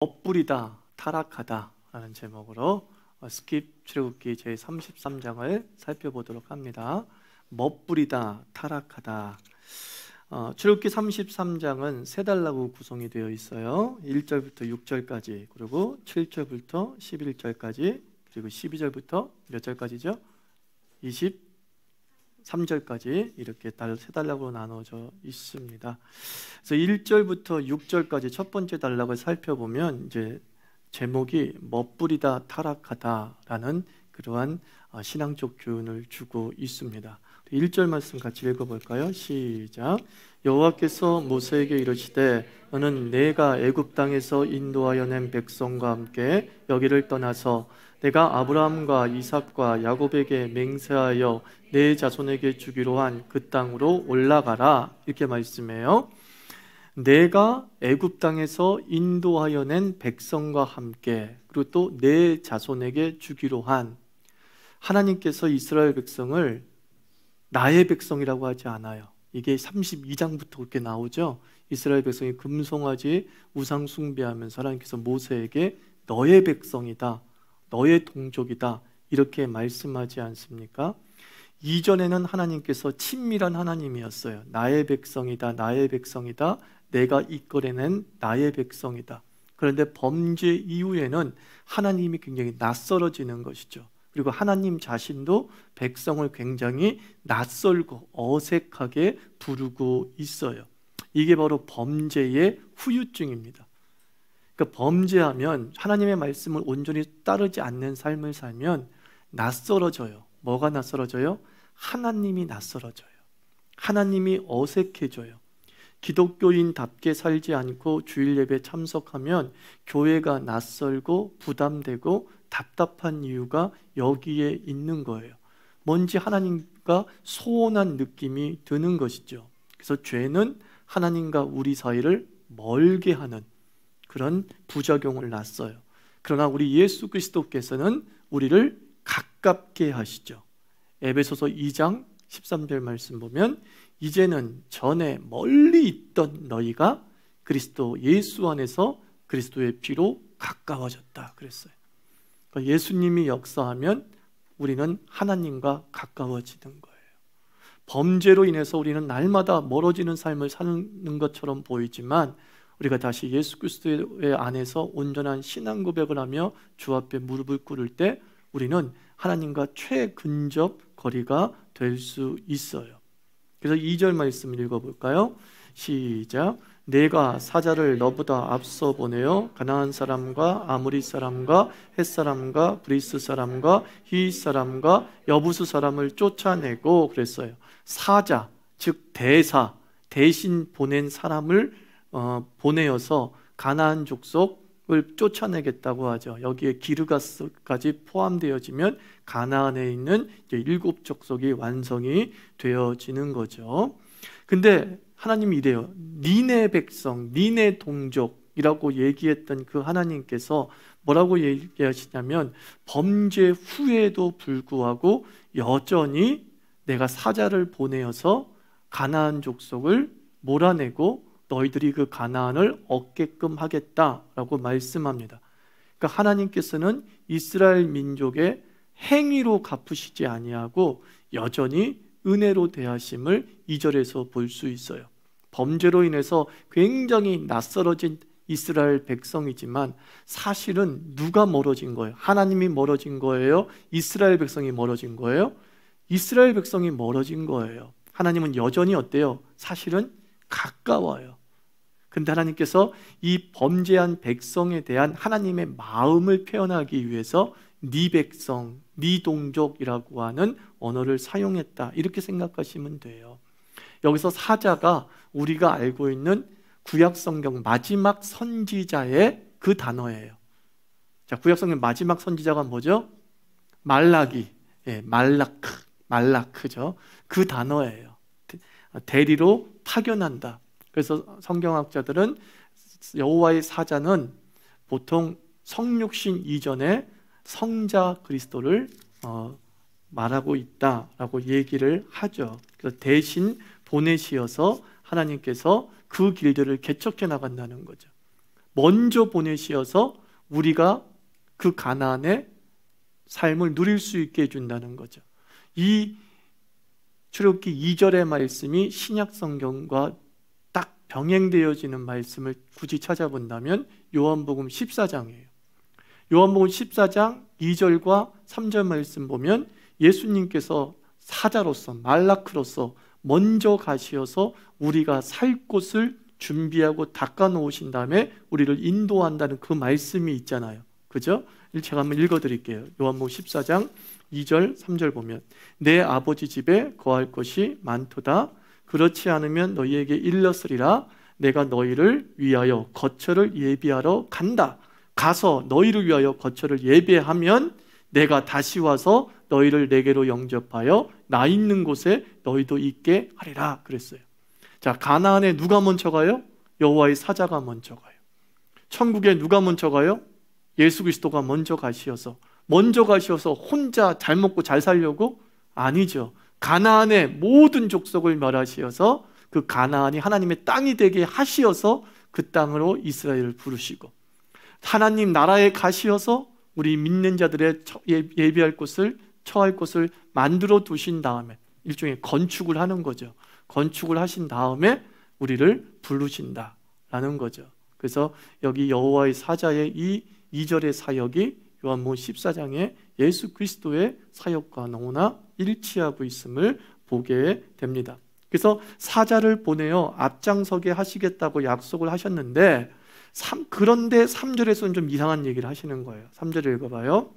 멋부리다, 타락하다 라는 제목으로 스킵 출애굽기 제33장을 살펴보도록 합니다. 멋부리다, 타락하다. 출애굽기 33장은 세 달라고 구성이 되어 있어요. 1절부터 6절까지, 그리고 7절부터 11절까지, 그리고 12절부터 몇 절까지죠? 23절까지 이렇게 세 단락으로 나눠져 있습니다. 그래서 1절부터 6절까지 첫 번째 단락을 살펴보면 이제 제목이 멋부리다, 타락하다라는 그러한 신앙적 교훈을 주고 있습니다. 1절 말씀 같이 읽어볼까요? 시작. 여호와께서 모세에게 이르시되 너는 내가 애굽 땅에서 인도하여 낸 백성과 함께 여기를 떠나서 내가 아브라함과 이삭과 야곱에게 맹세하여 내 자손에게 주기로 한 그 땅으로 올라가라, 이렇게 말씀해요. 내가 애굽 땅에서 인도하여 낸 백성과 함께, 그리고 또 내 자손에게 주기로 한, 하나님께서 이스라엘 백성을 나의 백성이라고 하지 않아요. 이게 32장부터 그렇게 나오죠. 이스라엘 백성이 금송아지 우상 숭배하면서 하나님께서 모세에게 너의 백성이다, 너의 동족이다, 이렇게 말씀하지 않습니까? 이전에는 하나님께서 친밀한 하나님이었어요. 나의 백성이다, 나의 백성이다, 내가 이끌어낸 나의 백성이다. 그런데 범죄 이후에는 하나님이 굉장히 낯설어지는 것이죠. 그리고 하나님 자신도 백성을 굉장히 낯설고 어색하게 부르고 있어요. 이게 바로 범죄의 후유증입니다. 그러니까 범죄하면, 하나님의 말씀을 온전히 따르지 않는 삶을 살면 낯설어져요. 뭐가 낯설어져요? 하나님이 낯설어져요. 하나님이 어색해져요. 기독교인답게 살지 않고 주일 예배 참석하면 교회가 낯설고 부담되고 답답한 이유가 여기에 있는 거예요. 뭔지 하나님과 소원한 느낌이 드는 것이죠. 그래서 죄는 하나님과 우리 사이를 멀게 하는 그런 부작용을 낳았어요. 그러나 우리 예수 그리스도께서는 우리를 가깝게 하시죠. 에베소서 2장 13절 말씀 보면 이제는 전에 멀리 있던 너희가 그리스도 예수 안에서 그리스도의 피로 가까워졌다 그랬어요. 그러니까 예수님이 역사하면 우리는 하나님과 가까워지는 거예요. 범죄로 인해서 우리는 날마다 멀어지는 삶을 사는 것처럼 보이지만 우리가 다시 예수 그리스도의 안에서 온전한 신앙 고백을 하며 주 앞에 무릎을 꿇을 때 우리는 하나님과 최근접 거리가 될 수 있어요. 그래서 2절 말씀 읽어볼까요? 시작. 내가 사자를 너보다 앞서 보내어 가나안 사람과 아모리 사람과 헷 사람과 브리스 사람과 히윗 사람과 여부수 사람을 쫓아내고 그랬어요. 사자, 즉 대사, 대신 보낸 사람을 보내어서 가나안 족속을 쫓아내겠다고 하죠. 여기에 기르가스까지 포함되어지면 가나안에 있는 7족속이 완성이 되어지는 거죠. 근데 하나님이 이래요. 니네 백성, 니네 동족이라고 얘기했던 그 하나님께서 뭐라고 얘기하시냐면 범죄 후에도 불구하고 여전히 내가 사자를 보내어서 가나안 족속을 몰아내고 너희들이 그 가나안을 얻게끔 하겠다라고 말씀합니다. 그러니까 하나님께서는 이스라엘 민족의 행위로 갚으시지 아니하고 여전히 은혜로 대하심을 2절에서 볼 수 있어요. 범죄로 인해서 굉장히 낯설어진 이스라엘 백성이지만 사실은 누가 멀어진 거예요? 하나님이 멀어진 거예요? 이스라엘 백성이 멀어진 거예요? 이스라엘 백성이 멀어진 거예요. 하나님은 여전히 어때요? 사실은 가까워요. 근데 하나님께서 이 범죄한 백성에 대한 하나님의 마음을 표현하기 위해서 네 백성, 네 동족이라고 하는 언어를 사용했다, 이렇게 생각하시면 돼요. 여기서 사자가 우리가 알고 있는 구약성경 마지막 선지자의 그 단어예요. 자, 구약성경 마지막 선지자가 뭐죠? 말라기, 말라크죠. 그 단어예요. 대리로 파견한다. 그래서 성경학자들은 여호와의 사자는 보통 성육신 이전에 성자 그리스도를 말하고 있다라고 얘기를 하죠. 그래서 대신 보내시어서 하나님께서 그 길들을 개척해 나간다는 거죠. 먼저 보내시어서 우리가 그 가나안의 삶을 누릴 수 있게 해준다는 거죠. 이 출애굽기 2절의 말씀이 신약 성경과 딱 병행되어지는 말씀을 굳이 찾아본다면 요한복음 14장이에요. 요한복음 14장 2절과 3절 말씀 보면 예수님께서 사자로서 말라크로서 먼저 가시어서 우리가 살 곳을 준비하고 닦아 놓으신 다음에 우리를 인도한다는 그 말씀이 있잖아요. 그죠? 제가 한번 읽어드릴게요. 요한복음 14장 2절 3절 보면 내 아버지 집에 거할 것이 많도다. 그렇지 않으면 너희에게 일렀으리라. 내가 너희를 위하여 거처를 예비하러 간다. 가서 너희를 위하여 거처를 예비하면 내가 다시 와서 너희를 내게로 영접하여 나 있는 곳에 너희도 있게 하리라 그랬어요. 자, 가나안에 누가 먼저 가요? 여호와의 사자가 먼저 가요. 천국에 누가 먼저 가요? 예수 그리스도가 먼저 가시어서 혼자 잘 먹고 잘 살려고? 아니죠. 가나안의 모든 족속을 멸하시어서 그 가나안이 하나님의 땅이 되게 하시어서 그 땅으로 이스라엘을 부르시고 하나님 나라에 가시어서 우리 믿는 자들의 예비할 곳을 처할 곳을 만들어 두신 다음에 일종의 건축을 하는 거죠. 건축을 하신 다음에 우리를 부르신다라는 거죠. 그래서 여기 여호와의 사자의 이 2절의 사역이 요한복음 14장에 예수 그리스도의 사역과 너무나 일치하고 있음을 보게 됩니다. 그래서 사자를 보내어 앞장서게 하시겠다고 약속을 하셨는데 그런데 3절에서는 좀 이상한 얘기를 하시는 거예요. 3절을 읽어봐요.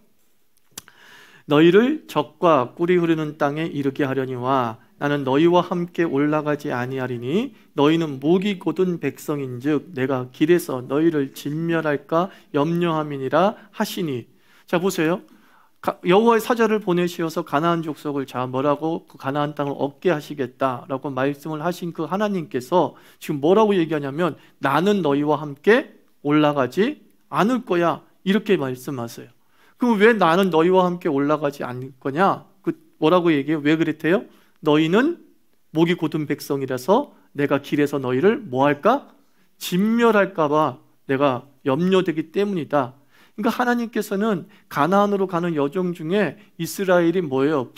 너희를 적과 꿀이 흐르는 땅에 이르게 하려니와 나는 너희와 함께 올라가지 아니하리니 너희는 목이 곧은 백성인즉 내가 길에서 너희를 진멸할까 염려함이니라 하시니. 자 보세요. 여호와의 사자를 보내시어서 가나안 족속을 자 뭐라고 그 가나안 땅을 얻게 하시겠다라고 말씀을 하신 그 하나님께서 지금 뭐라고 얘기하냐면 나는 너희와 함께 올라가지 않을 거야 이렇게 말씀하세요. 그럼 왜 나는 너희와 함께 올라가지 않을 거냐? 뭐라고 얘기해요? 왜 그랬대요? 너희는 목이 곧은 백성이라서 내가 길에서 너희를 뭐 할까? 진멸할까 봐 내가 염려되기 때문이다. 그러니까 하나님께서는 가나안으로 가는 여정 중에 이스라엘이 뭐예요?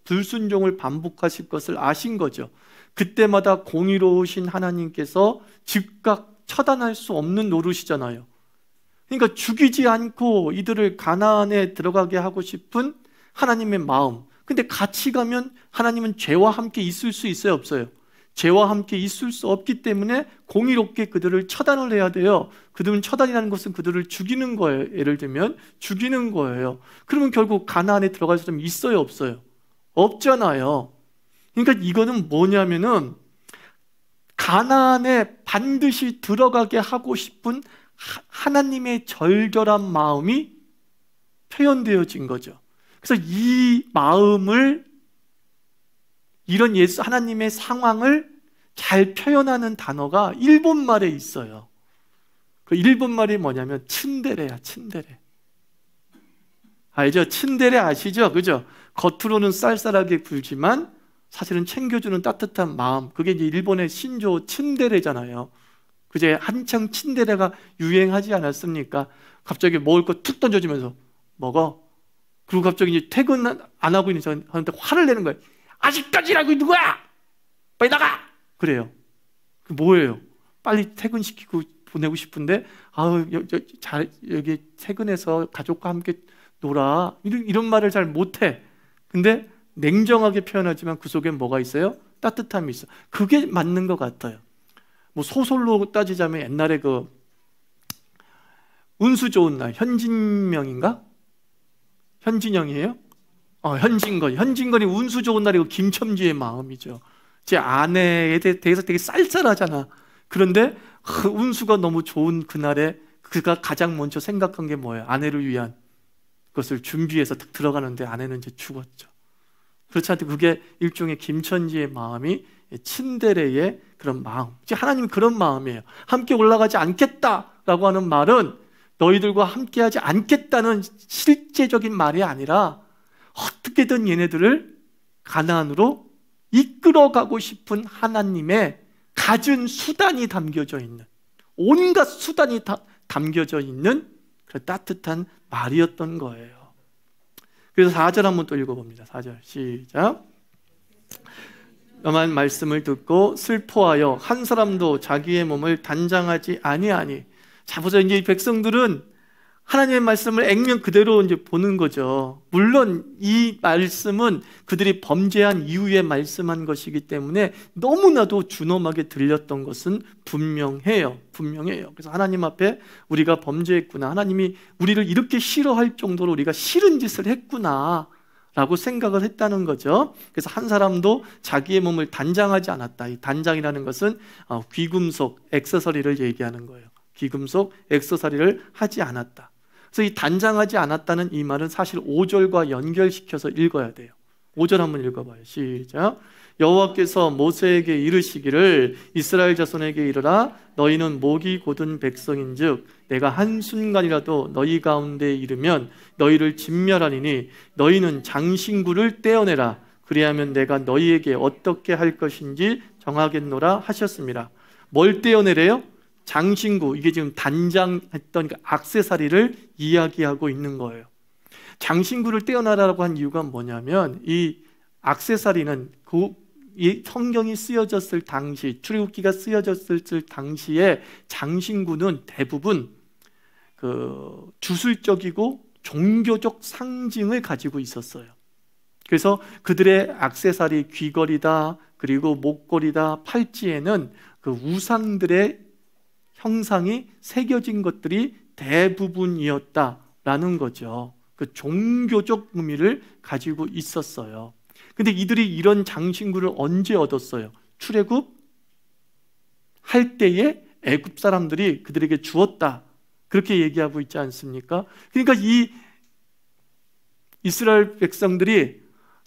불순종을 반복하실 것을 아신 거죠. 그때마다 공의로우신 하나님께서 즉각 처단할 수 없는 노릇이잖아요. 그러니까 죽이지 않고 이들을 가나안에 들어가게 하고 싶은 하나님의 마음. 근데 같이 가면 하나님은 죄와 함께 있을 수 있어요, 없어요? 죄와 함께 있을 수 없기 때문에 공의롭게 그들을 처단을 해야 돼요. 그들은 처단이라는 것은 그들을 죽이는 거예요. 예를 들면 죽이는 거예요. 그러면 결국 가나안에 들어갈 사람이 있어요, 없어요? 없잖아요. 그러니까 이거는 뭐냐면은 가나안에 반드시 들어가게 하고 싶은 하나님의 절절한 마음이 표현되어진 거죠. 그래서 이 마음을 이런 하나님의 상황을 잘 표현하는 단어가 일본말에 있어요. 그 일본말이 뭐냐면 츤데레야, 츤데레. 알죠? 츤데레 아시죠? 그죠? 겉으로는 쌀쌀하게 굴지만 사실은 챙겨주는 따뜻한 마음. 그게 이제 일본의 신조 츤데레잖아요. 그제 한창 츤데레가 유행하지 않았습니까? 갑자기 먹을 거 툭 던져주면서 먹어. 그리고 갑자기 이제 퇴근 안 하고 있는 사람한테 화를 내는 거예요. 아직까지 일하고 있는 거야! 빨리 나가! 그래요. 그 뭐예요? 빨리 퇴근시키고 보내고 싶은데, 여기 퇴근해서 가족과 함께 놀아. 이런 말을 잘 못해. 근데 냉정하게 표현하지만 그 속엔 뭐가 있어요? 따뜻함이 있어. 그게 맞는 것 같아요. 뭐 소설로 따지자면 옛날에 그 운수 좋은 날, 현진명인가? 현진영이에요? 현진건이 운수 좋은 날이고 김첨지의 마음이죠. 제 아내에 대해서 되게 쌀쌀하잖아. 그런데 운수가 너무 좋은 그날에 그가 가장 먼저 생각한 게 뭐예요? 아내를 위한 것을 준비해서 딱 들어가는데 아내는 이제 죽었죠. 그렇지 않대 그게 일종의 김첨지의 마음이 츤데레의 그런 마음. 하나님이 그런 마음이에요. 함께 올라가지 않겠다라고 하는 말은 너희들과 함께하지 않겠다는 실제적인 말이 아니라 어떻게든 얘네들을 가나안으로 이끌어가고 싶은 하나님의 갖은 수단이 담겨져 있는 온갖 수단이 다 담겨져 있는 그 따뜻한 말이었던 거예요. 그래서 4절 한번 또 읽어봅니다. 4절 시작. 너만 말씀을 듣고 슬퍼하여 한 사람도 자기의 몸을 단장하지 아니하니. 자, 보세요. 이제 이 백성들은 하나님의 말씀을 액면 그대로 이제 보는 거죠. 물론 이 말씀은 그들이 범죄한 이후에 말씀한 것이기 때문에 너무나도 준엄하게 들렸던 것은 분명해요. 그래서 하나님 앞에 우리가 범죄했구나, 하나님이 우리를 이렇게 싫어할 정도로 우리가 싫은 짓을 했구나 라고 생각을 했다는 거죠. 그래서 한 사람도 자기의 몸을 단장하지 않았다. 이 단장이라는 것은 귀금속 액세서리를 얘기하는 거예요. 귀금속 액세서리를 하지 않았다. 그래서 이 단장하지 않았다는 이 말은 사실 5절과 연결시켜서 읽어야 돼요. 5절 한번 읽어봐요. 시작. 여호와께서 모세에게 이르시기를 이스라엘 자손에게 이르라. 너희는 목이 곧은 백성인즉 내가 한순간이라도 너희 가운데 이르면 너희를 진멸하리니 너희는 장신구를 떼어내라. 그리하면 내가 너희에게 어떻게 할 것인지 정하겠노라 하셨습니다. 뭘 떼어내래요? 장신구, 이게 지금 단장했던 그 액세서리를 이야기하고 있는 거예요. 장신구를 떼어내라고 한 이유가 뭐냐면 이 액세서리는 이 성경이 쓰여졌을 당시, 출애굽기가 쓰여졌을 당시에 장신구는 대부분 그 주술적이고 종교적 상징을 가지고 있었어요. 그래서 그들의 액세서리, 귀걸이다, 그리고 목걸이다, 팔찌에는 그 우상들의 형상이 새겨진 것들이 대부분이었다라는 거죠. 그 종교적 의미를 가지고 있었어요. 근데 이들이 이런 장신구를 언제 얻었어요? 출애굽 할 때에 애굽 사람들이 그들에게 주었다. 그렇게 얘기하고 있지 않습니까? 그러니까 이 이스라엘 백성들이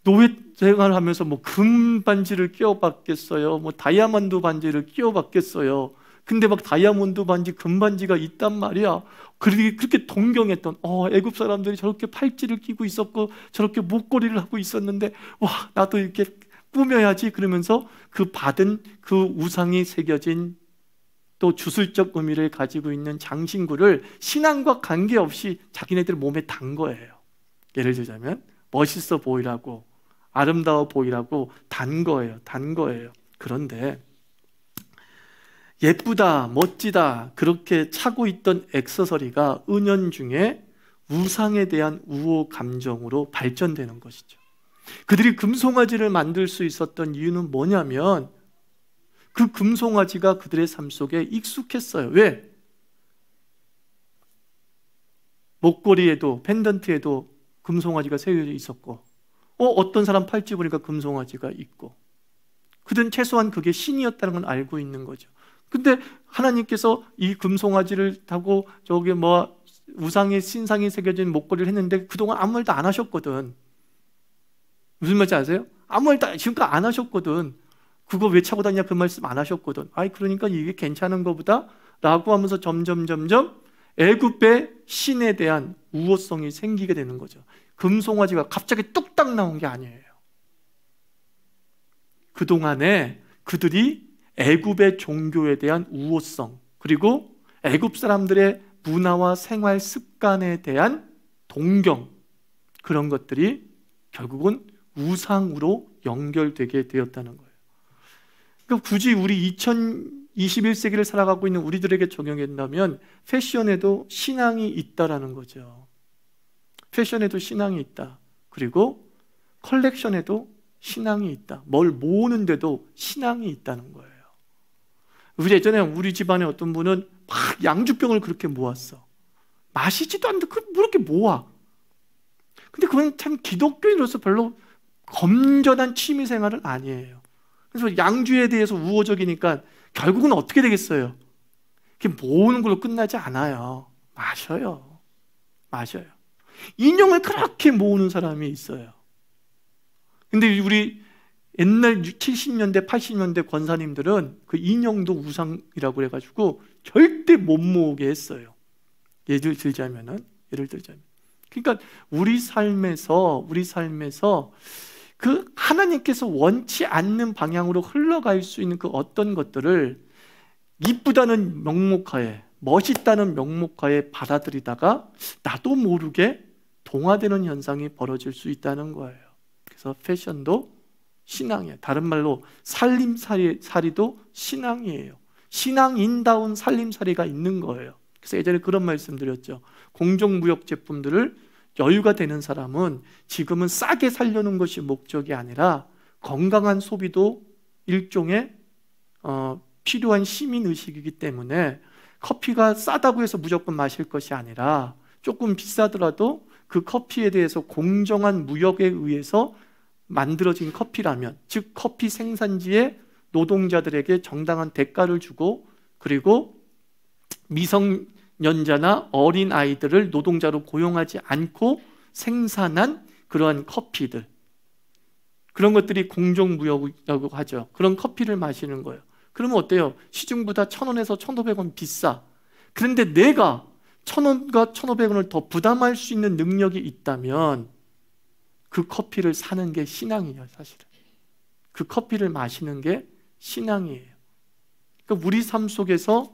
노예 생활을 하면서 뭐 금 반지를 끼워봤겠어요? 뭐 다이아몬드 반지를 끼워봤겠어요? 근데 막 다이아몬드 반지, 금 반지가 있단 말이야. 그렇게 동경했던 애굽 사람들이 저렇게 팔찌를 끼고 있었고 저렇게 목걸이를 하고 있었는데 와, 나도 이렇게 꾸며야지. 그러면서 그 받은 그 우상이 새겨진 또 주술적 의미를 가지고 있는 장신구를 신앙과 관계없이 자기네들 몸에 단 거예요. 예를 들자면 멋있어 보이라고, 아름다워 보이라고 단 거예요. 그런데 예쁘다, 멋지다 그렇게 차고 있던 액세서리가 은연중에 우상에 대한 우호 감정으로 발전되는 것이죠. 그들이 금송아지를 만들 수 있었던 이유는 뭐냐면 그 금송아지가 그들의 삶 속에 익숙했어요. 왜? 목걸이에도 펜던트에도 금송아지가 새겨져 있었고 어떤 사람 팔찌 보니까 금송아지가 있고 그들은 최소한 그게 신이었다는 건 알고 있는 거죠. 근데 하나님께서 이 금송아지를 타고 저기 뭐 우상의 신상이 새겨진 목걸이를 했는데 그동안 아무 말도 안 하셨거든. 무슨 말인지 아세요? 아무 말도 지금까지 안 하셨거든. 그거 왜 차고 다니냐 그 말씀 안 하셨거든. 그러니까 이게 괜찮은 거보다 라고 하면서 점점 애굽의 신에 대한 우호성이 생기게 되는 거죠. 금송아지가 갑자기 뚝딱 나온 게 아니에요. 그동안에 그들이 애굽의 종교에 대한 우호성, 그리고 애굽 사람들의 문화와 생활 습관에 대한 동경, 그런 것들이 결국은 우상으로 연결되게 되었다는 거예요. 그러니까 굳이 우리 2021세기를 살아가고 있는 우리들에게 적용한다면 패션에도 신앙이 있다라는 거죠. 패션에도 신앙이 있다. 그리고 컬렉션에도 신앙이 있다. 뭘 모으는데도 신앙이 있다는 거예요. 예전에 우리 집안에 어떤 분은 막 양주병을 그렇게 모았어. 마시지도 않는데 그걸 뭐 이렇게 모아. 근데 그건 참 기독교인으로서 별로 건전한 취미 생활은 아니에요. 그래서 양주에 대해서 우호적이니까 결국은 어떻게 되겠어요? 그게 모으는 걸로 끝나지 않아요. 마셔요. 인형을 그렇게 모으는 사람이 있어요. 근데 우리 옛날 70년대, 80년대 권사님들은 그 인형도 우상이라고 해가지고 절대 못 모으게 했어요. 예를 들자면. 그러니까 우리 삶에서 그 하나님께서 원치 않는 방향으로 흘러갈 수 있는 그 어떤 것들을 이쁘다는 명목하에, 멋있다는 명목하에 받아들이다가 나도 모르게 동화되는 현상이 벌어질 수 있다는 거예요. 그래서 패션도 신앙이에요. 다른 말로 살림살이도 신앙이에요. 신앙인다운 살림살이가 있는 거예요. 그래서 예전에 그런 말씀 드렸죠. 공정무역 제품들을 여유가 되는 사람은 지금은 싸게 살려는 것이 목적이 아니라 건강한 소비도 일종의 필요한 시민의식이기 때문에 커피가 싸다고 해서 무조건 마실 것이 아니라 조금 비싸더라도 그 커피에 대해서 공정한 무역에 의해서 만들어진 커피라면, 즉 커피 생산지에 노동자들에게 정당한 대가를 주고, 그리고 미성년자나 어린 아이들을 노동자로 고용하지 않고 생산한 그러한 커피들, 그런 것들이 공정무역이라고 하죠. 그런 커피를 마시는 거예요. 그러면 어때요? 시중보다 1,000원에서 1,500원 비싸. 그런데 내가 1,000원과 1,500원을 더 부담할 수 있는 능력이 있다면 그 커피를 사는 게 신앙이에요, 사실은. 그 커피를 마시는 게 신앙이에요. 그러니까 우리 삶 속에서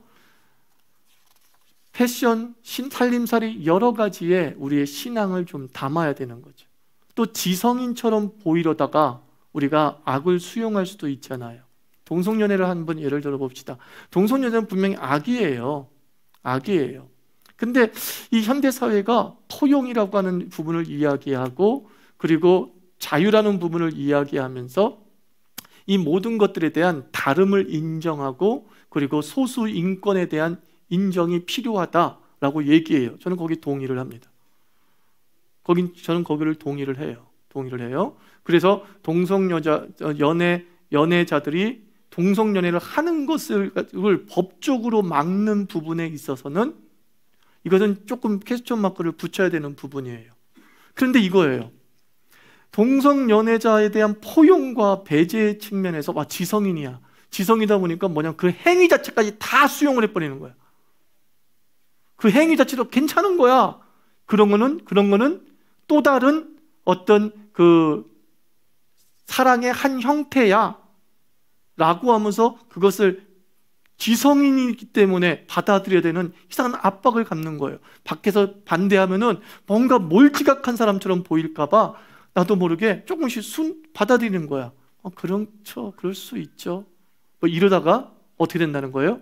패션, 살림살이 여러 가지에 우리의 신앙을 좀 담아야 되는 거죠. 또 지성인처럼 보이려다가 우리가 악을 수용할 수도 있잖아요. 동성연애를 한번 예를 들어 봅시다. 동성연애는 분명히 악이에요. 악이에요. 근데 이 현대사회가 포용이라고 하는 부분을 이야기하고, 그리고 자유라는 부분을 이야기하면서 이 모든 것들에 대한 다름을 인정하고, 그리고 소수 인권에 대한 인정이 필요하다라고 얘기해요. 저는 거기 동의를 합니다. 저는 거기를 동의를 해요. 그래서 연애자들이 동성연애를 하는 것을 법적으로 막는 부분에 있어서는 이것은 조금 퀘스천 마크를 붙여야 되는 부분이에요. 그런데 이거예요. 동성연애자에 대한 포용과 배제의 측면에서 지성인이야. 지성이다 보니까 그 행위 자체까지 다 수용을 해버리는 거야. 그 행위 자체도 괜찮은 거야. 그런 거는 또 다른 어떤 그 사랑의 한 형태야 라고 하면서 그것을 지성인이기 때문에 받아들여야 되는 이상한 압박을 갖는 거예요. 밖에서 반대하면은 뭔가 몰지각한 사람처럼 보일까봐 나도 모르게 조금씩 받아들이는 거야. 그렇죠. 그럴 수 있죠. 이러다가 어떻게 된다는 거예요?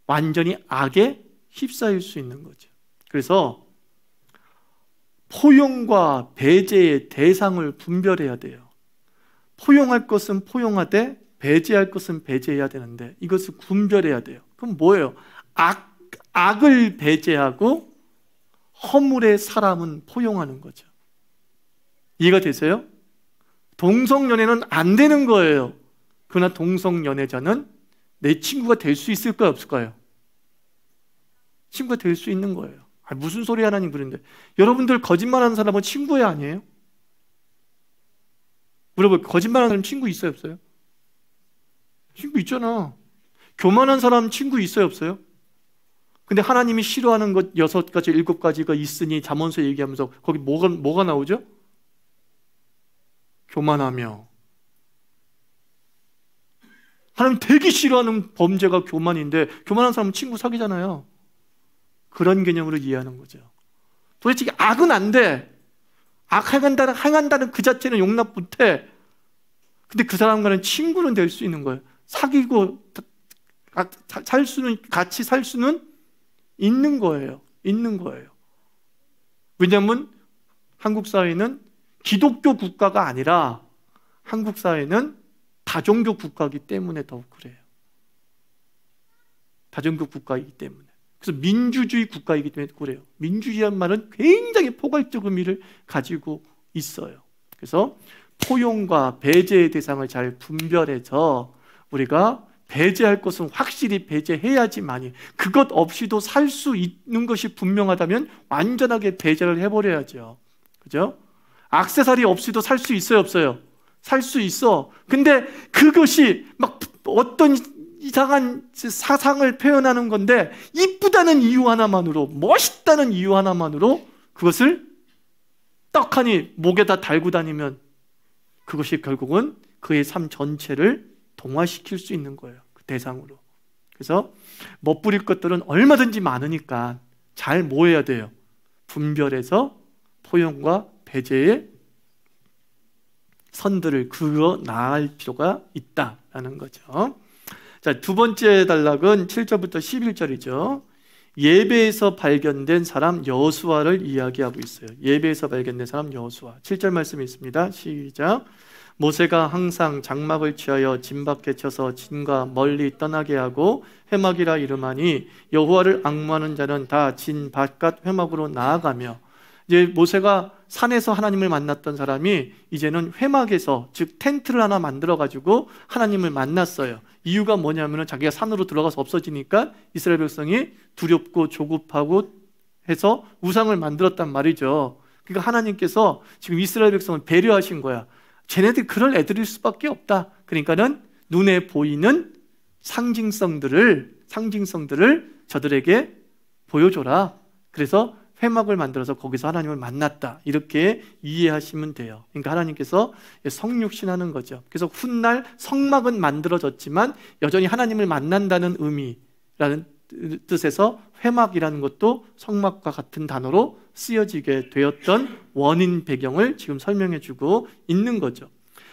완전히 악에 휩싸일 수 있는 거죠. 그래서 포용과 배제의 대상을 분별해야 돼요. 포용할 것은 포용하되 배제할 것은 배제해야 되는데 이것을 분별해야 돼요. 그럼 뭐예요? 악을 배제하고 허물의 사람은 포용하는 거죠. 이해가 되세요? 동성연애는 안 되는 거예요. 그러나 동성연애자는 내 친구가 될 수 있을까요? 없을까요? 친구가 될 수 있는 거예요. 무슨 소리 하나님 그런데. 여러분들 거짓말하는 사람은 친구야 아니에요? 물어볼게요. 거짓말하는 사람 친구 있어요 없어요? 친구 있잖아. 교만한 사람 친구 있어요 없어요? 근데 하나님이 싫어하는 것 6가지 7가지가 있으니 잠언서 얘기하면서 거기 뭐가 나오죠? 교만하며. 하나님 되게 싫어하는 범죄가 교만인데 교만한 사람은 친구 사귀잖아요. 그런 개념으로 이해하는 거죠. 도대체 악은 안 돼. 악 행한다는 그 자체는 용납 못해. 근데 그 사람과는 친구는 될 수 있는 거예요. 사귀고 같이 살 수는 있는 거예요. 왜냐하면 한국 사회는 기독교 국가가 아니라 한국 사회는 다종교 국가이기 때문에 더욱 그래요. 다종교 국가이기 때문에. 그래서 민주주의 국가이기 때문에 그래요. 민주주의란 말은 굉장히 포괄적 의미를 가지고 있어요. 그래서 포용과 배제의 대상을 잘 분별해서 우리가 배제할 것은 확실히 배제해야지만이, 그것 없이도 살 수 있는 것이 분명하다면 완전하게 배제를 해버려야죠. 그죠? 액세서리 없이도 살 수 있어요 없어요? 살 수 있어. 근데 그것이 막 어떤 이상한 사상을 표현하는 건데 이쁘다는 이유 하나만으로, 멋있다는 이유 하나만으로 그것을 떡하니 목에다 달고 다니면 그것이 결국은 그의 삶 전체를 동화시킬 수 있는 거예요. 그 대상으로. 그래서 멋부릴 것들은 얼마든지 많으니까 잘 뭐 해야 돼요? 분별해서 포용과 배제의 선들을 그어 나갈 필요가 있다라는 거죠. 자, 두 번째 단락은 7절부터 11절이죠. 예배에서 발견된 사람 여호수아를 이야기하고 있어요. 예배에서 발견된 사람 여호수아. 7절 말씀이 있습니다. 시작. 모세가 항상 장막을 취하여 진 밖에 쳐서 진과 멀리 떠나게 하고 회막이라 이름하니 여호와를 앙무하는 자는 다 진 바깥 회막으로 나아가며, 이제 모세가 산에서 하나님을 만났던 사람이 이제는 회막에서, 즉 텐트를 하나 만들어 가지고 하나님을 만났어요. 이유가 뭐냐면은 자기가 산으로 들어가서 없어지니까 이스라엘 백성이 두렵고 조급하고 해서 우상을 만들었단 말이죠. 그러니까 하나님께서 지금 이스라엘 백성을 배려하신 거야. 쟤네들 그럴 애들일 수밖에 없다. 그러니까는 눈에 보이는 상징성들을 저들에게 보여줘라. 그래서 회막을 만들어서 거기서 하나님을 만났다, 이렇게 이해하시면 돼요. 그러니까 하나님께서 성육신하는 거죠. 그래서 훗날 성막은 만들어졌지만 여전히 하나님을 만난다는 의미라는 뜻에서 회막이라는 것도 성막과 같은 단어로 쓰여지게 되었던 원인 배경을 지금 설명해 주고 있는 거죠.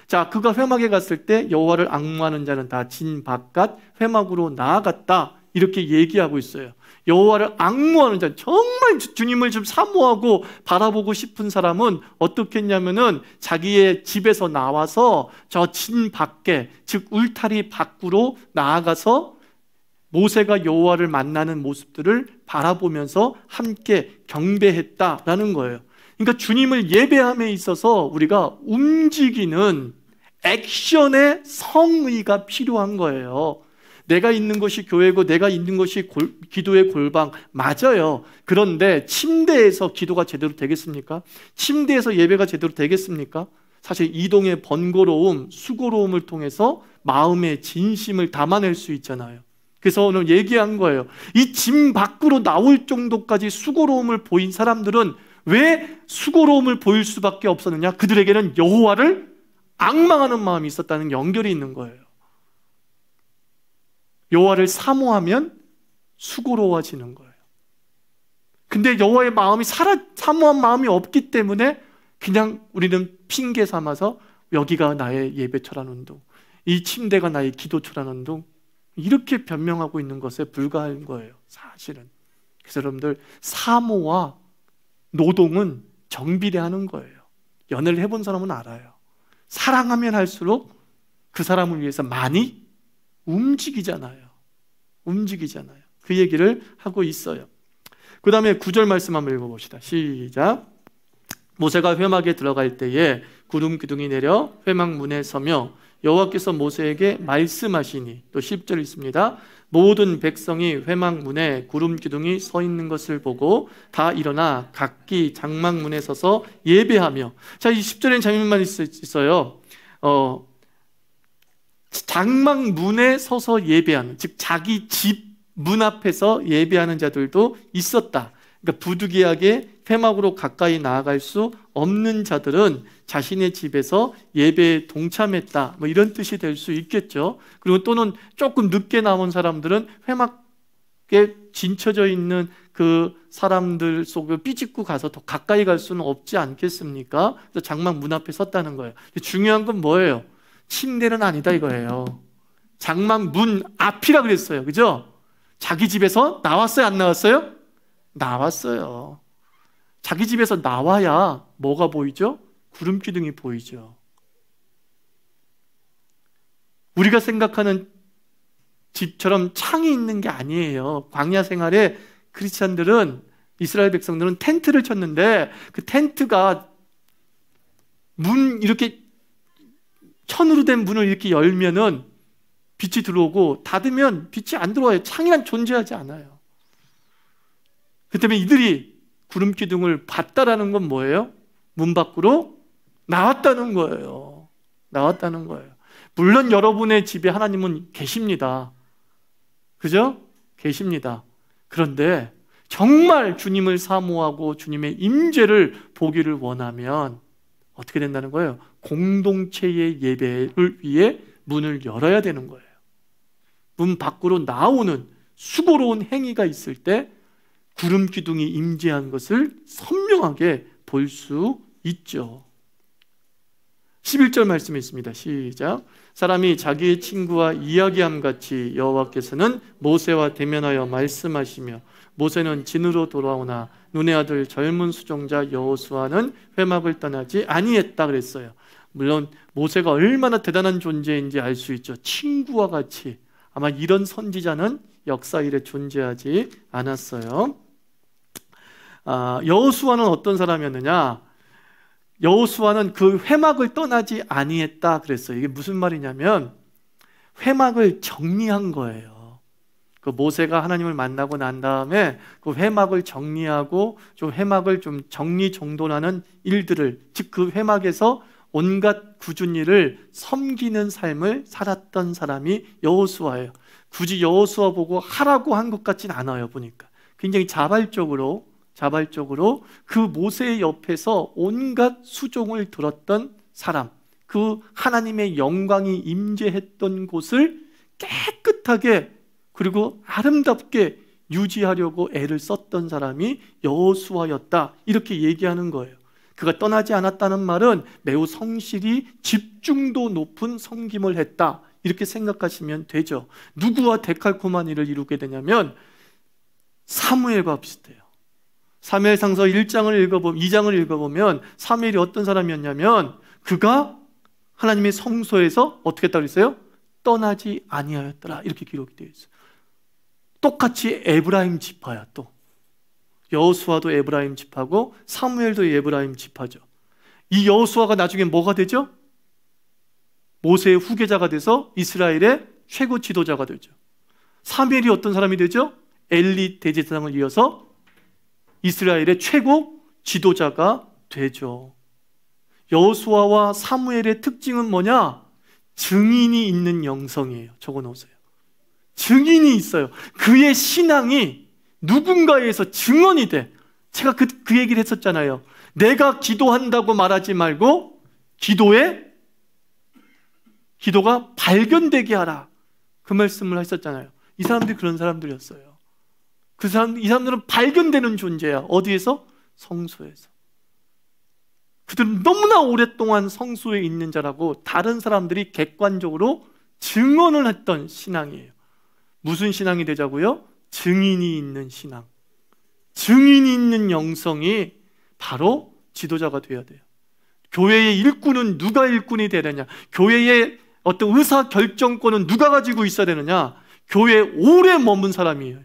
자, 그가 회막에 갔을 때 여호와를 앙무하는 자는 다 진 바깥 회막으로 나아갔다, 이렇게 얘기하고 있어요. 여호와를 앙무하는 자, 정말 주님을 좀 사모하고 바라보고 싶은 사람은 어떻게 했냐면은 자기의 집에서 나와서 저 진 밖에, 즉 울타리 밖으로 나아가서 모세가 여호와를 만나는 모습들을 바라보면서 함께 경배했다라는 거예요. 그러니까 주님을 예배함에 있어서 우리가 움직이는 액션의 성의가 필요한 거예요. 내가 있는 것이 교회고 내가 있는 것이 기도의 골방, 맞아요. 그런데 침대에서 기도가 제대로 되겠습니까? 침대에서 예배가 제대로 되겠습니까? 사실 이동의 번거로움, 수고로움을 통해서 마음의 진심을 담아낼 수 있잖아요. 그래서 오늘 얘기한 거예요. 이 집 밖으로 나올 정도까지 수고로움을 보인 사람들은 왜 수고로움을 보일 수밖에 없었느냐? 그들에게는 여호와를 앙망하는 마음이 있었다는 연결이 있는 거예요. 여호와를 사모하면 수고로워지는 거예요. 근데 여호와의 마음이 사모한 마음이 없기 때문에 그냥 우리는 핑계 삼아서 여기가 나의 예배처라는 둥, 이 침대가 나의 기도처라는 둥, 이렇게 변명하고 있는 것에 불과한 거예요, 사실은. 그래서 여러분들, 사모와 노동은 정비례하는 거예요. 연애를 해본 사람은 알아요. 사랑하면 할수록 그 사람을 위해서 많이 움직이잖아요. 그 얘기를 하고 있어요. 그 다음에 9절 말씀 한번 읽어봅시다. 시작. 모세가 회막에 들어갈 때에 구름 기둥이 내려 회막 문에 서며 여호와께서 모세에게 말씀하시니, 또 10절 있습니다. 모든 백성이 회막 문에 구름 기둥이 서 있는 것을 보고 다 일어나 각기 장막 문에 서서 예배하며. 자, 이 10절에는 재미있는 말이 있어요. 장막 문에 서서 예배하는, 즉 자기 집 문 앞에서 예배하는 자들도 있었다. 그러니까 부득이하게 회막으로 가까이 나아갈 수 없는 자들은 자신의 집에서 예배에 동참했다, 뭐 이런 뜻이 될 수 있겠죠. 그리고 또는 조금 늦게 나온 사람들은 회막에 진쳐져 있는 그 사람들 속을 삐집고 가서 더 가까이 갈 수는 없지 않겠습니까? 그래서 장막 문 앞에 섰다는 거예요. 중요한 건 뭐예요? 침대는 아니다 이거예요. 장막 문 앞이라 그랬어요. 그죠? 자기 집에서 나왔어요, 안 나왔어요? 나왔어요. 자기 집에서 나와야 뭐가 보이죠? 구름 기둥이 보이죠. 우리가 생각하는 집처럼 창이 있는 게 아니에요. 광야 생활에 크리스찬들은, 이스라엘 백성들은 텐트를 쳤는데 그 텐트가 문, 이렇게 천으로 된 문을 이렇게 열면은 빛이 들어오고 닫으면 빛이 안 들어와요. 창이란 존재하지 않아요. 그 때문에 이들이 구름 기둥을 봤다라는 건 뭐예요? 문 밖으로 나왔다는 거예요. 물론 여러분의 집에 하나님은 계십니다. 그죠? 계십니다. 그런데 정말 주님을 사모하고 주님의 임재를 보기를 원하면 어떻게 된다는 거예요? 공동체의 예배를 위해 문을 열어야 되는 거예요. 문 밖으로 나오는 수고로운 행위가 있을 때 구름 기둥이 임재한 것을 선명하게 볼 수 있죠. 11절 말씀이 있습니다. 시작. 사람이 자기의 친구와 이야기함 같이 여호와께서는 모세와 대면하여 말씀하시며 모세는 진으로 돌아오나 눈의 아들 젊은 수종자 여호수아는 회막을 떠나지 아니했다 그랬어요. 물론 모세가 얼마나 대단한 존재인지 알 수 있죠. 친구와 같이. 아마 이런 선지자는 역사 이래 존재하지 않았어요. 여호수아는 어떤 사람이었느냐? 여호수아는 그 회막을 떠나지 아니했다 그랬어요. 이게 무슨 말이냐면 회막을 정리한 거예요. 그 모세가 하나님을 만나고 난 다음에 그 회막을 정리하고 좀 회막을 좀 정리정돈하는 일들을, 즉 그 회막에서 온갖 굳은 일을 섬기는 삶을 살았던 사람이 여호수아예요. 굳이 여호수아 보고 하라고 한 것 같진 않아요. 보니까 굉장히 자발적으로 그 모세의 옆에서 온갖 수종을 들었던 사람, 그 하나님의 영광이 임재했던 곳을 깨끗하게 그리고 아름답게 유지하려고 애를 썼던 사람이 여호수아였다, 이렇게 얘기하는 거예요. 그가 떠나지 않았다는 말은 매우 성실히 집중도 높은 섬김을 했다, 이렇게 생각하시면 되죠. 누구와 데칼코마니를 이루게 되냐면 사무엘과 비슷해요. 사무엘상서 2장을 읽어보면 사무엘이 어떤 사람이었냐면 그가 하나님의 성소에서 어떻게 했다고 했어요? 떠나지 아니하였더라, 이렇게 기록이 되어 있어요. 똑같이 에브라임 지파야. 또 여호수아도 에브라임 지파고 사무엘도 에브라임 지파죠. 이 여호수아가 나중에 뭐가 되죠? 모세의 후계자가 돼서 이스라엘의 최고 지도자가 되죠. 사무엘이 어떤 사람이 되죠? 엘리 대제사장을 이어서 이스라엘의 최고 지도자가 되죠. 여호수아와 사무엘의 특징은 뭐냐? 증인이 있는 영성이에요. 적어놓으세요. 증인이 있어요. 그의 신앙이 누군가에서 증언이 돼. 제가 그 얘기를 했었잖아요. 내가 기도한다고 말하지 말고 기도가 발견되게 하라, 그 말씀을 하셨잖아요. 이 사람들이 그런 사람들이었어요. 이 사람들은 발견되는 존재야. 어디에서? 성소에서. 그들은 너무나 오랫동안 성소에 있는 자라고 다른 사람들이 객관적으로 증언을 했던 신앙이에요. 무슨 신앙이 되자고요? 증인이 있는 신앙, 증인이 있는 영성이 바로 지도자가 되어야 돼요. 교회의 일꾼은 누가 일꾼이 되느냐? 교회의 어떤 의사 결정권은 누가 가지고 있어야 되느냐? 교회에 오래 머문 사람이에요.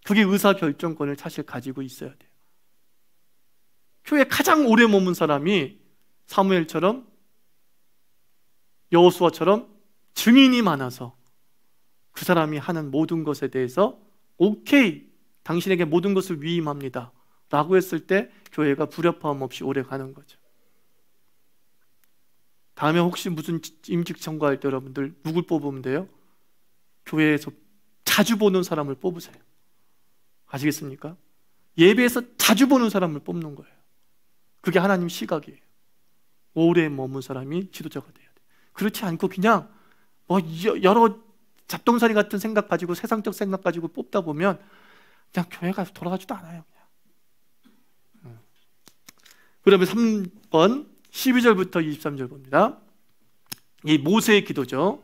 그게 의사 결정권을 사실 가지고 있어야 돼요. 교회에 가장 오래 머문 사람이 사무엘처럼 여호수아처럼 증인이 많아서 그 사람이 하는 모든 것에 대해서 오케이, 당신에게 모든 것을 위임합니다 라고 했을 때 교회가 불협화음 없이 오래 가는 거죠. 다음에 혹시 무슨 임직 청구할 때 여러분들 누굴 뽑으면 돼요? 교회에서 자주 보는 사람을 뽑으세요. 아시겠습니까? 예배에서 자주 보는 사람을 뽑는 거예요. 그게 하나님 시각이에요. 오래 머문 사람이 지도자가 돼야 돼요. 그렇지 않고 그냥 여러 잡동사니 같은 생각 가지고, 세상적 생각 가지고 뽑다 보면 그냥 교회가 돌아가지도 않아요. 그냥. 그러면 3번 12절부터 23절 봅니다. 이 모세의 기도죠.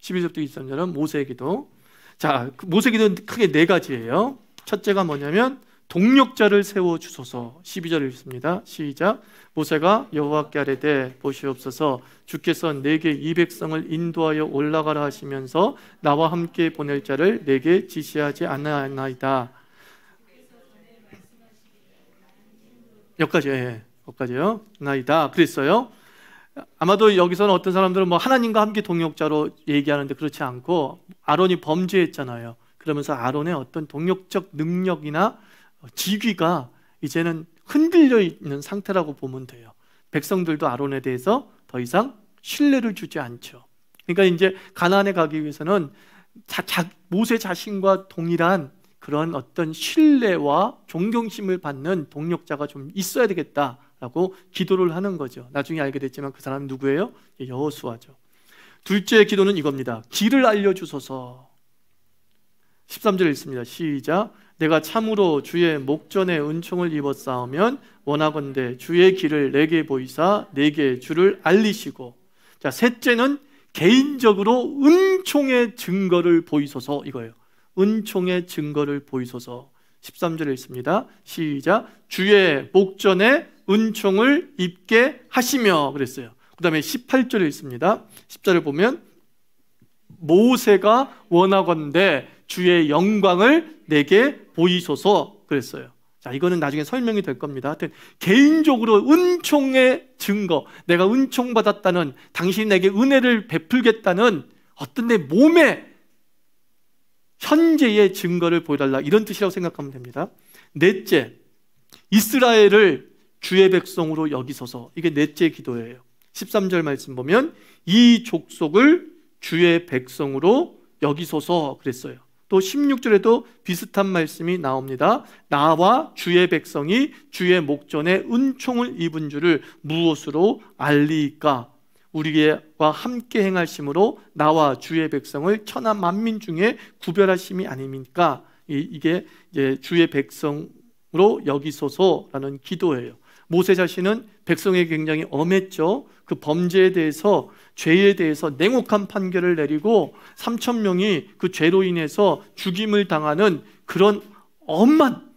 12절부터 23절은 모세의 기도. 자, 모세의 기도는 크게 네 가지예요. 첫째가 뭐냐면 동력자를 세워주소서. 12절 읽습니다. 시작. 모세가 여호와께 아뢰되 보시옵소서, 주께서 내게 이 백성을 인도하여 올라가라 하시면서 나와 함께 보낼 자를 내게 지시하지 않았나이다. 여기까지요. 나이다 그랬어요. 아마도 여기서는 어떤 사람들은 하나님과 함께 동력자로 얘기하는데 그렇지 않고 아론이 범죄했잖아요. 그러면서 아론의 어떤 동력적 능력이나 직위가 이제는 흔들려 있는 상태라고 보면 돼요. 백성들도 아론에 대해서 더 이상 신뢰를 주지 않죠. 그러니까 이제 가나안에 가기 위해서는 모세 자신과 동일한 그런 어떤 신뢰와 존경심을 받는 동력자가 좀 있어야 되겠다라고 기도를 하는 거죠. 나중에 알게 됐지만 그 사람은 누구예요? 여호수아죠. 둘째 기도는 이겁니다. 길을 알려주소서. 13절에 있습니다. 시작. 내가 참으로 주의 목전에 은총을 입었사오면 원하건대 주의 길을 내게 보이사 내게 주를 알리시고. 자, 셋째는 개인적으로 은총의 증거를 보이소서, 이거예요. 은총의 증거를 보이소서. 13절에 있습니다. 시작. 주의 목전에 은총을 입게 하시며 그랬어요. 그 다음에 18절에 있습니다. 10절을 보면 모세가 원하건대 주의 영광을 내게 보이소서 그랬어요. 자, 이거는 나중에 설명이 될 겁니다. 하여튼 개인적으로 은총의 증거, 내가 은총받았다는, 당신이 내게 은혜를 베풀겠다는 어떤 내 몸의 현재의 증거를 보여달라, 이런 뜻이라고 생각하면 됩니다. 넷째, 이스라엘을 주의 백성으로 여기소서. 이게 넷째 기도예요. 13절 말씀 보면 이 족속을 주의 백성으로 여기소서 그랬어요. 또 16절에도 비슷한 말씀이 나옵니다. 나와 주의 백성이 주의 목전에 은총을 입은 줄을 무엇으로 알리까? 우리와 함께 행하심으로 나와 주의 백성을 천하 만민 중에 구별하심이 아닙니까? 이게 이제 주의 백성으로 여기소서라는 기도예요. 모세 자신은 백성에게 굉장히 엄했죠. 그 범죄에 대해서, 죄에 대해서 냉혹한 판결을 내리고 3,000명이 그 죄로 인해서 죽임을 당하는 그런 엄한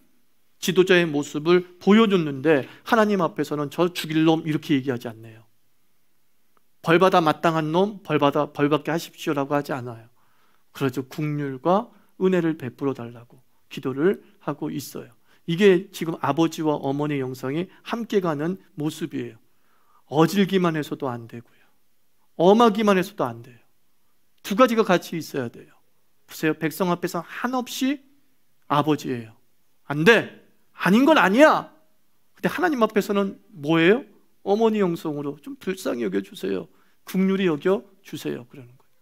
지도자의 모습을 보여줬는데, 하나님 앞에서는 저 죽일 놈 이렇게 얘기하지 않네요. 벌받아 마땅한 놈 벌받게 하십시오라고 하지 않아요. 그래서 긍휼과 은혜를 베풀어 달라고 기도를 하고 있어요. 이게 지금 아버지와 어머니의 영성이 함께 가는 모습이에요. 어질기만 해서도 안 되고요, 엄하기만 해서도 안 돼요. 두 가지가 같이 있어야 돼요. 보세요, 백성 앞에서 한없이 아버지예요. 안 돼, 아닌 건 아니야. 근데 하나님 앞에서는 뭐예요? 어머니 영성으로 좀 불쌍히 여겨주세요, 긍휼히 여겨주세요, 그러는 거예요.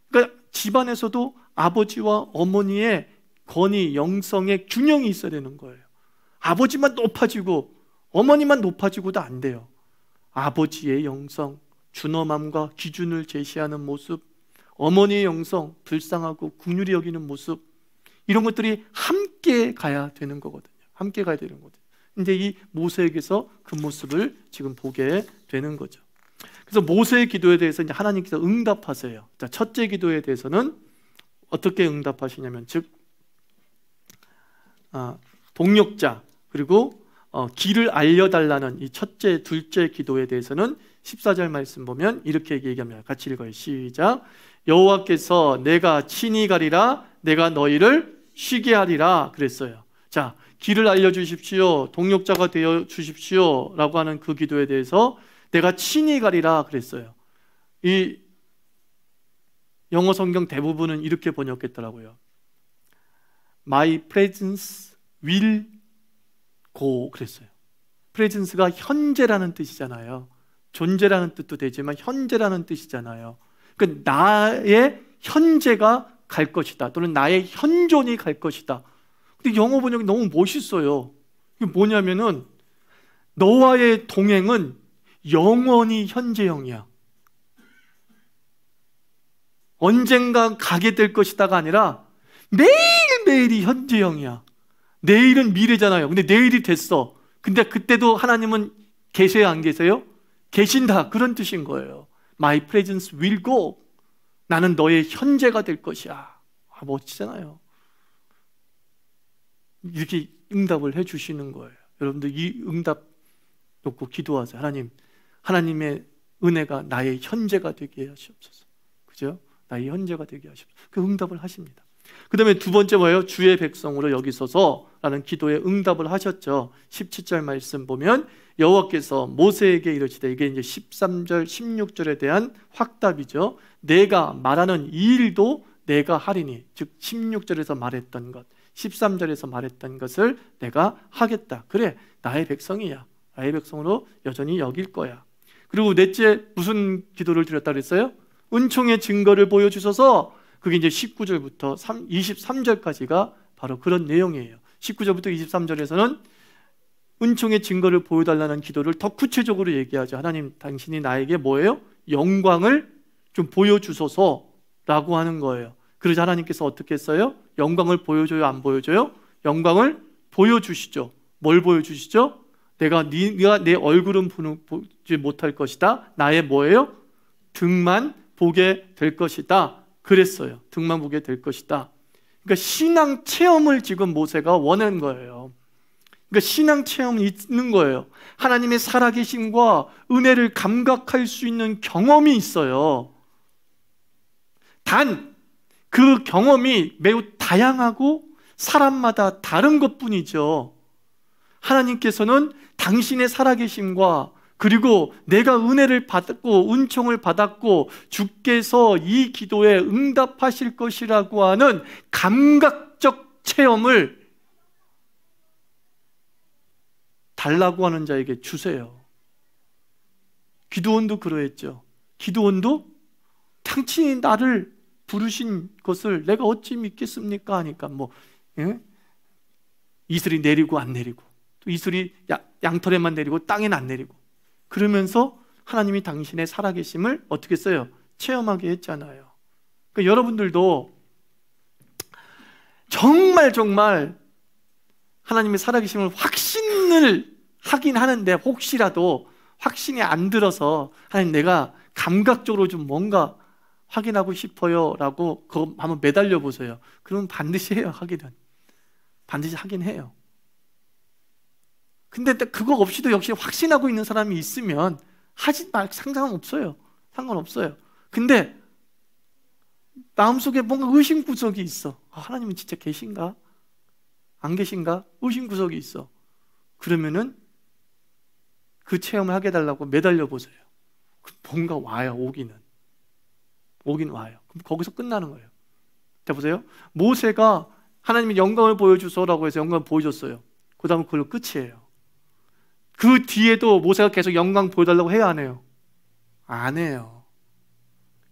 그러니까 집안에서도 아버지와 어머니의 권위, 영성의 균형이 있어야 되는 거예요. 아버지만 높아지고 어머니만 높아지고도 안 돼요. 아버지의 영성, 준엄함과 기준을 제시하는 모습, 어머니의 영성, 불쌍하고 긍휼히 여기는 모습, 이런 것들이 함께 가야 되는 거거든요. 함께 가야 되는 거거든요. 근데 이 모세에게서 그 모습을 지금 보게 되는 거죠. 그래서 모세의 기도에 대해서 이제 하나님께서 응답하세요. 자, 첫째 기도에 대해서는 어떻게 응답하시냐면, 즉 동력자 그리고 길을 알려달라는 이 첫째, 둘째 기도에 대해서는 14절 말씀 보면 이렇게 얘기합니다. 같이 읽어요. 시작. 여호와께서 내가 친히 가리라, 내가 너희를 쉬게 하리라 그랬어요. 자, 길을 알려주십시오, 동력자가 되어 주십시오 라고 하는 그 기도에 대해서 내가 친히 가리라 그랬어요. 이 영어 성경 대부분은 이렇게 번역했더라고요. My presence will go 그랬어요. presence가 현재라는 뜻이잖아요. 존재라는 뜻도 되지만 현재라는 뜻이잖아요. 그러니까 나의 현재가 갈 것이다, 또는 나의 현존이 갈 것이다. 근데 영어 번역이 너무 멋있어요. 이게 뭐냐면은 너와의 동행은 영원히 현재형이야. 언젠가 가게 될 것이다가 아니라 매일매일이 현재형이야. 내일은 미래잖아요. 근데 내일이 됐어. 근데 그때도 하나님은 계세요, 안 계세요? 계신다, 그런 뜻인 거예요. My presence will go. 나는 너의 현재가 될 것이야. 멋지잖아요. 이렇게 응답을 해주시는 거예요. 여러분들 이 응답 놓고 기도하세요. 하나님, 하나님의 은혜가 나의 현재가 되게 하시옵소서. 그죠? 나의 현재가 되게 하시옵소서. 그 응답을 하십니다. 그 다음에 두 번째 뭐예요? 주의 백성으로 여기소서라는 기도에 응답을 하셨죠. 17절 말씀 보면 여호와께서 모세에게 이르시되, 이게 이제 13절 16절에 대한 확답이죠. 내가 말하는 이 일도 내가 하리니, 즉 16절에서 말했던 것, 13절에서 말했던 것을 내가 하겠다. 그래, 나의 백성이야. 나의 백성으로 여전히 여길 거야. 그리고 넷째 무슨 기도를 드렸다 그랬어요? 은총의 증거를 보여주셔서, 그게 이제 19절부터 23절까지가 바로 그런 내용이에요. 19절부터 23절에서는 은총의 증거를 보여달라는 기도를 더 구체적으로 얘기하죠. 하나님, 당신이 나에게 뭐예요? 영광을 좀 보여주소서라고 하는 거예요. 그러자 하나님께서 어떻게 했어요? 영광을 보여줘요, 안 보여줘요? 영광을 보여주시죠. 뭘 보여주시죠? 네가 내 얼굴은 보지 못할 것이다. 나의 뭐예요? 등만 보게 될 것이다. 그랬어요. 등만 보게 될 것이다. 그러니까 신앙 체험을 지금 모세가 원한 거예요. 그러니까 신앙 체험이 있는 거예요. 하나님의 살아계심과 은혜를 감각할 수 있는 경험이 있어요. 단 그 경험이 매우 다양하고 사람마다 다른 것뿐이죠. 하나님께서는 당신의 살아계심과 그리고 내가 은혜를 받았고 은총을 받았고 주께서 이 기도에 응답하실 것이라고 하는 감각적 체험을 달라고 하는 자에게 주세요. 기드온도 그러했죠. 기드온도 당신이 나를 부르신 것을 내가 어찌 믿겠습니까? 하니까 이슬이 내리고 안 내리고 또 이슬이 양털에만 내리고 땅에는 안 내리고 그러면서 하나님이 당신의 살아계심을 어떻게 써요? 체험하게 했잖아요. 그러니까 여러분들도 정말 하나님의 살아계심을 확신을 하긴 하는데 혹시라도 확신이 안 들어서 하나님 내가 감각적으로 좀 뭔가 확인하고 싶어요 라고 그거 한번 매달려 보세요. 그러면 반드시 해요. 하기는 반드시 하긴 해요. 근데 그거 없이도 역시 확신하고 있는 사람이 있으면 하지 말 상관없어요. 상관없어요. 근데 마음속에 뭔가 의심 구석이 있어. 하나님은 진짜 계신가? 안 계신가? 의심 구석이 있어. 그러면은 그 체험을 하게 해달라고 매달려 보세요. 뭔가 와요. 오긴 와요. 그럼 거기서 끝나는 거예요. 자 보세요. 모세가 하나님이 영광을 보여주소라고 해서 영광을 보여줬어요. 그 다음은 그걸로 끝이에요. 그 뒤에도 모세가 계속 영광 보여달라고 해야 안 해요? 안 해요.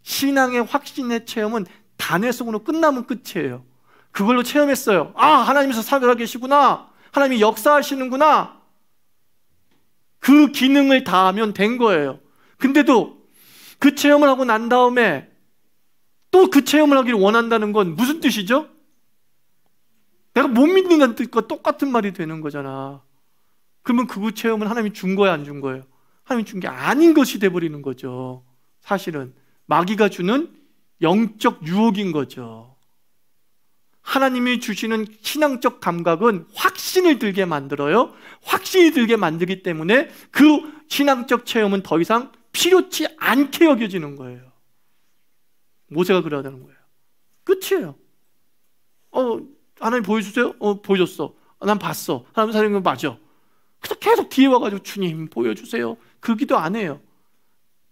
신앙의 확신의 체험은 단회성으로 끝나면 끝이에요. 그걸로 체험했어요. 하나님께서 살아계시구나. 하나님이 역사하시는구나. 그 기능을 다하면 된 거예요. 근데도 그 체험을 하고 난 다음에 또 그 체험을 하기를 원한다는 건 무슨 뜻이죠? 내가 못 믿는다는 뜻과 똑같은 말이 되는 거잖아. 그러면 그 체험은 하나님이 준 거야, 안 준 거예요? 하나님이 준 게 아닌 것이 돼버리는 거죠. 사실은 마귀가 주는 영적 유혹인 거죠. 하나님이 주시는 신앙적 감각은 확신을 들게 만들어요. 확신이 들게 만들기 때문에 그 신앙적 체험은 더 이상 필요치 않게 여겨지는 거예요. 모세가 그러다는 거예요. 끝이에요. 하나님 보여주세요? 보여줬어. 난 봤어. 하나님 살린 건 맞아. 그래서 계속 뒤에 와가지고 주님 보여주세요. 그 기도 안 해요.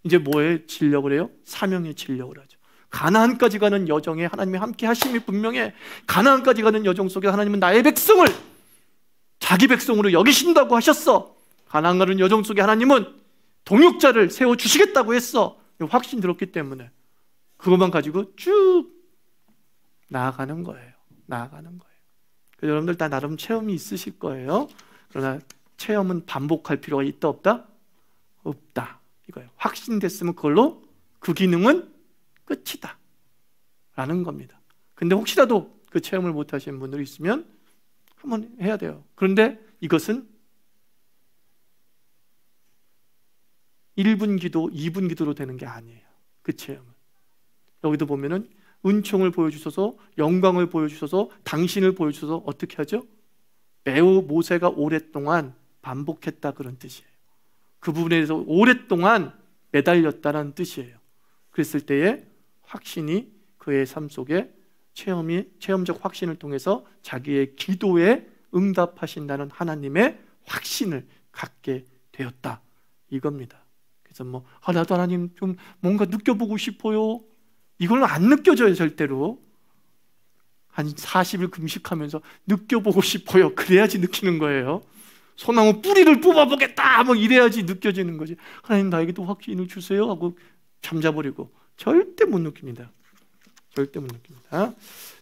이제 뭐에 진력을 해요? 사명에 진력을 하죠. 가나안까지 가는 여정에 하나님이 함께 하심이 분명해. 가나안까지 가는 여정 속에 하나님은 나의 백성을 자기 백성으로 여기신다고 하셨어. 가나안 가는 여정 속에 하나님은 동역자를 세워주시겠다고 했어. 확신 들었기 때문에 그것만 가지고 쭉 나아가는 거예요. 나아가는 거예요. 여러분들 다 나름 체험이 있으실 거예요. 그러나 체험은 반복할 필요가 있다 없다? 없다 이거예요. 확신됐으면 그걸로 그 기능은 끝이다 라는 겁니다. 근데 혹시라도 그 체험을 못 하시는 분들이 있으면 한번 해야 돼요. 그런데 이것은 1분 기도, 2분 기도로 되는 게 아니에요. 그 체험은. 여기도 보면은 은총을 보여주셔서 영광을 보여주셔서 당신을 보여주셔서 어떻게 하죠? 매우 모세가 오랫동안 반복했다 그런 뜻이에요. 그 부분에 대해서 오랫동안 매달렸다는 뜻이에요. 그랬을 때에 확신이 그의 삶 속에 체험적 확신을 통해서 자기의 기도에 응답하신다는 하나님의 확신을 갖게 되었다 이겁니다. 그래서 나도 하나님 좀 뭔가 느껴보고 싶어요. 이걸로 안 느껴져요. 절대로. 한 40일 금식하면서 느껴보고 싶어요. 그래야지 느끼는 거예요. 소나무 뿌리를 뽑아보겠다 이래야지 느껴지는 거지. 하나님 나에게도 확신을 주세요 하고 잠자버리고 절대 못 느낍니다. 절대 못 느낍니다.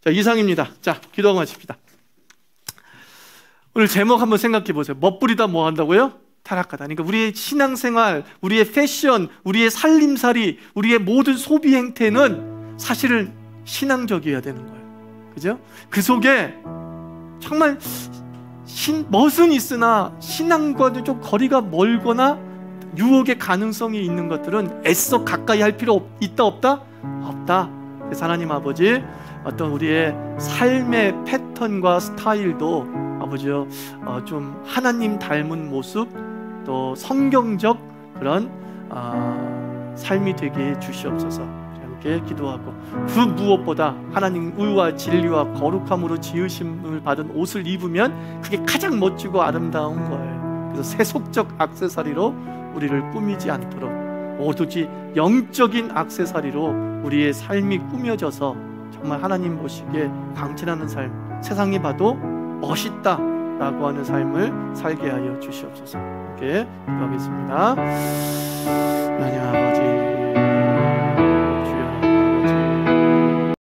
자, 이상입니다. 자, 기도하고 마칩시다. 오늘 제목 한번 생각해 보세요. 멋부리다 뭐 한다고요? 타락하다. 그러니까 우리의 신앙생활, 우리의 패션, 우리의 살림살이, 우리의 모든 소비 행태는 사실은 신앙적이어야 되는 거예요. 그죠? 그 속에 정말 멋은 있으나 신앙과는 좀 거리가 멀거나 유혹의 가능성이 있는 것들은 애써 가까이 할 필요 있다 없다? 없다. 그래서 하나님 아버지, 어떤 우리의 삶의 패턴과 스타일도 아버지요, 좀 하나님 닮은 모습, 또 성경적 그런 삶이 되게 해 주시옵소서. 함께 기도하고, 그 무엇보다 하나님 의와 진리와 거룩함으로 지으심을 받은 옷을 입으면 그게 가장 멋지고 아름다운 거예요. 그래서 세속적 액세서리로 우리를 꾸미지 않도록, 오로지 영적인 액세서리로 우리의 삶이 꾸며져서 정말 하나님 보시기에 강진하는 삶, 세상이 봐도 멋있다 라고 하는 삶을 살게 하여 주시옵소서. 함께 기도하겠습니다. 하나님 아버지,